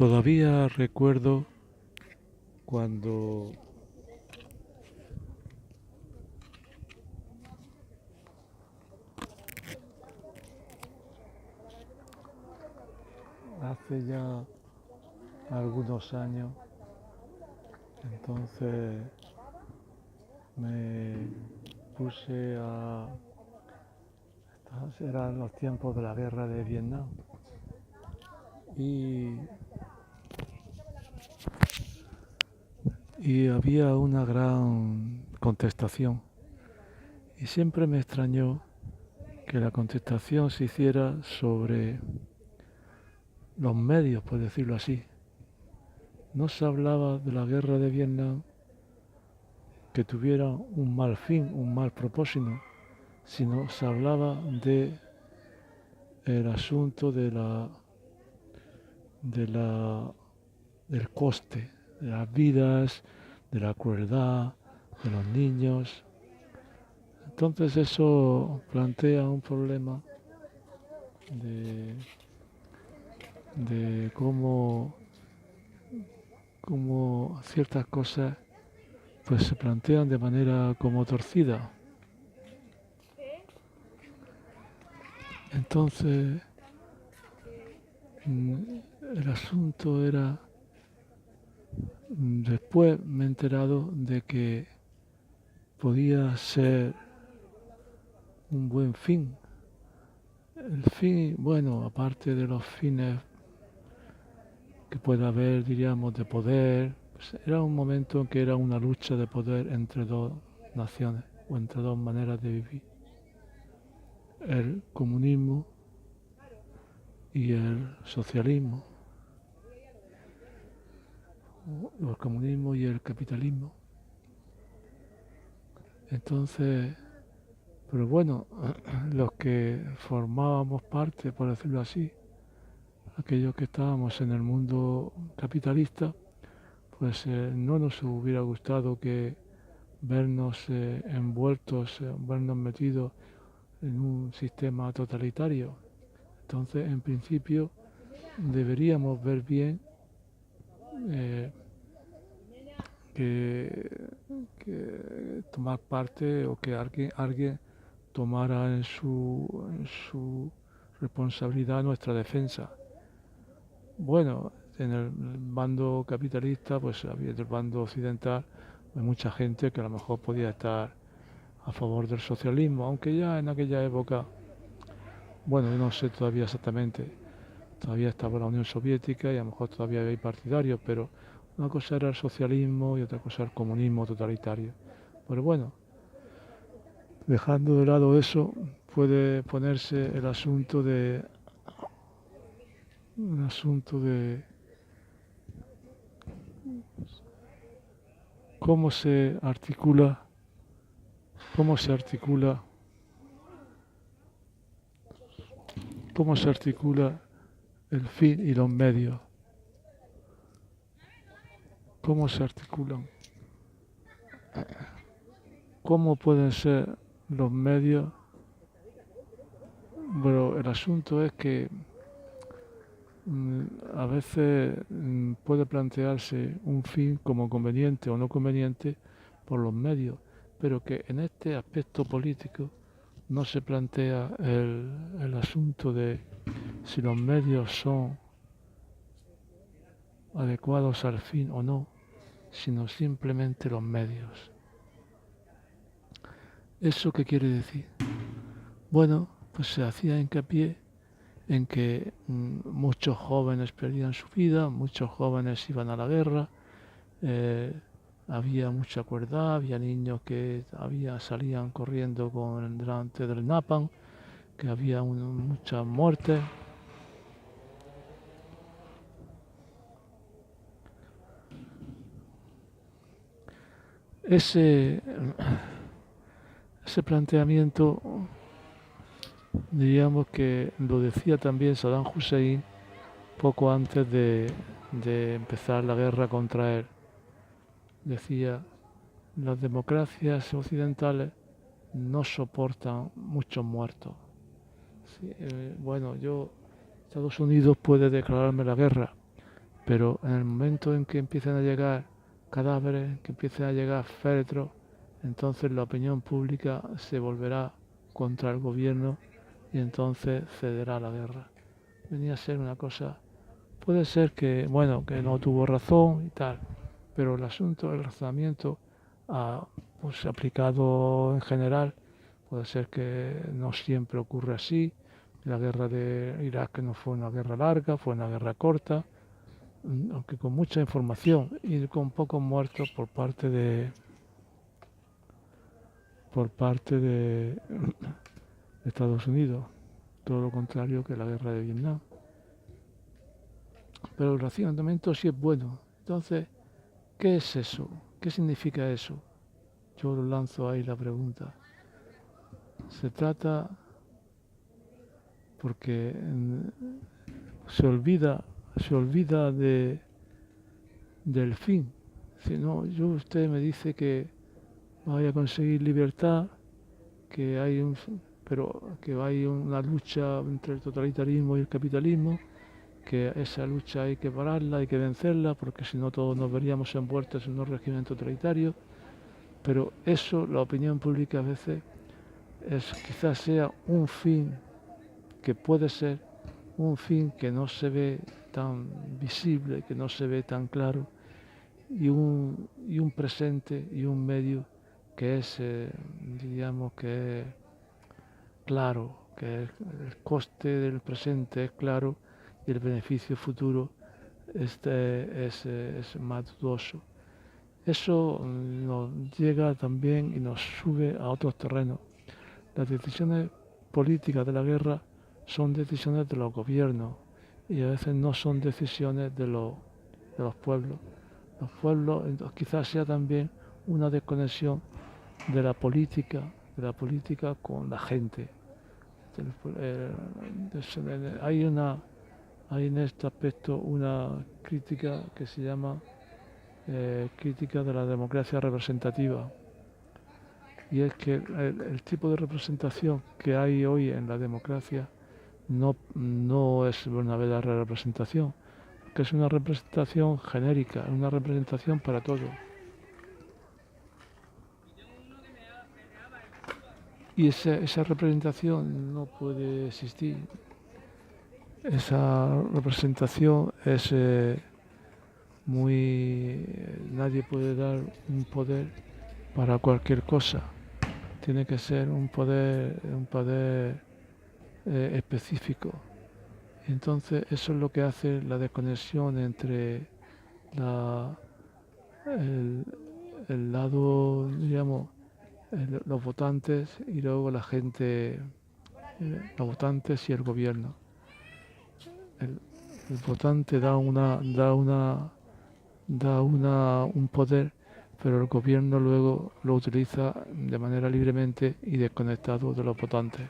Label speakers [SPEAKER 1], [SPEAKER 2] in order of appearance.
[SPEAKER 1] Todavía recuerdo cuando hace ya algunos años, entonces me puse a... Eran los tiempos de la guerra de Vietnam y, y había una gran contestación y siempre me extrañó que la contestación se hiciera sobre los medios, por decirlo así. No se hablaba de la guerra de Vietnam que tuviera un mal fin, un mal propósito, sino se hablaba de el asunto de la, del coste, de las vidas, de la crueldad, de los niños. Entonces eso plantea un problema de cómo ciertas cosas pues se plantean de manera como torcida. Entonces el asunto era, después me he enterado de que podía ser un buen fin. El fin, bueno, aparte de los fines que puede haber, diríamos, de poder, pues era un momento en que era una lucha de poder entre dos naciones o entre dos maneras de vivir. El comunismo y el socialismo, o el comunismo y el capitalismo. Entonces, pero bueno, los que formábamos parte, por decirlo así, aquellos que estábamos en el mundo capitalista, pues no nos hubiera gustado que vernos envueltos, vernos metidos en un sistema totalitario. Entonces, en principio, deberíamos ver bien que tomar parte o que alguien tomara en su responsabilidad nuestra defensa. Bueno, en el bando capitalista, pues había del bando occidental, hay mucha gente que a lo mejor podía estar a favor del socialismo, aunque ya en aquella época, bueno, yo no sé todavía exactamente, todavía estaba la Unión Soviética y a lo mejor todavía hay partidarios, pero una cosa era el socialismo y otra cosa el comunismo totalitario. Pero bueno, dejando de lado eso, puede ponerse el asunto de cómo se articula cómo se articula el fin y los medios, cómo se articulan, cómo pueden ser los medios. Bueno, el asunto es que a veces puede plantearse un fin como conveniente o no conveniente por los medios, pero que en este aspecto político no se plantea el asunto de si los medios son adecuados al fin o no, sino simplemente los medios. ¿Eso qué quiere decir? Bueno, pues se hacía hincapié en que muchos jóvenes perdían su vida, muchos jóvenes iban a la guerra, había mucha crueldad, había niños que salían corriendo delante del napalm, que había muchas muertes. Ese planteamiento, diríamos que lo decía también Saddam Hussein poco antes de empezar la guerra contra él. Decía, las democracias occidentales no soportan muchos muertos. Sí, bueno, Estados Unidos puede declararme la guerra, pero en el momento en que empiecen a llegar cadáveres, que empiecen a llegar féretros, entonces la opinión pública se volverá contra el gobierno y entonces cederá la guerra. Venía a ser una cosa, puede ser que, bueno, que no tuvo razón y tal, pero el asunto, el razonamiento, pues aplicado en general, puede ser que no siempre ocurre así. La guerra de Irak no fue una guerra larga, fue una guerra corta, aunque con mucha información y con pocos muertos por parte de Estados Unidos, todo lo contrario que la guerra de Vietnam. Pero el racionamiento sí es bueno. Entonces, ¿qué es eso? ¿Qué significa eso? Yo lanzo ahí la pregunta. Se trata porque se olvida del fin. Si no, usted me dice que vaya a conseguir libertad, que pero que hay una lucha entre el totalitarismo y el capitalismo, que esa lucha hay que pararla, hay que vencerla, porque si no todos nos veríamos envueltos en un régimen totalitario. Pero eso, la opinión pública a veces quizás sea un fin que puede ser un fin que no se ve tan visible, que no se ve tan claro, y un presente y un medio que es, diríamos, que es claro, que el coste del presente es claro y el beneficio futuro es más dudoso. Eso nos llega también y nos sube a otros terrenos. Las decisiones políticas de la guerra son decisiones de los gobiernos y a veces no son decisiones de los pueblos. Los pueblos quizás sea también una desconexión de la política con la gente. Hay en este aspecto una crítica que se llama crítica de la democracia representativa. Y es que el tipo de representación que hay hoy en la democracia no es una verdadera representación, que es una representación genérica, una representación para todo. Y esa representación no puede existir. Esa representación es nadie puede dar un poder para cualquier cosa. Tiene que ser un poder específico. Entonces eso es lo que hace la desconexión entre el, el lado, digamos, los votantes y luego la gente, los votantes y el gobierno. El votante da un poder, pero el gobierno luego lo utiliza de manera libremente y desconectado de los votantes.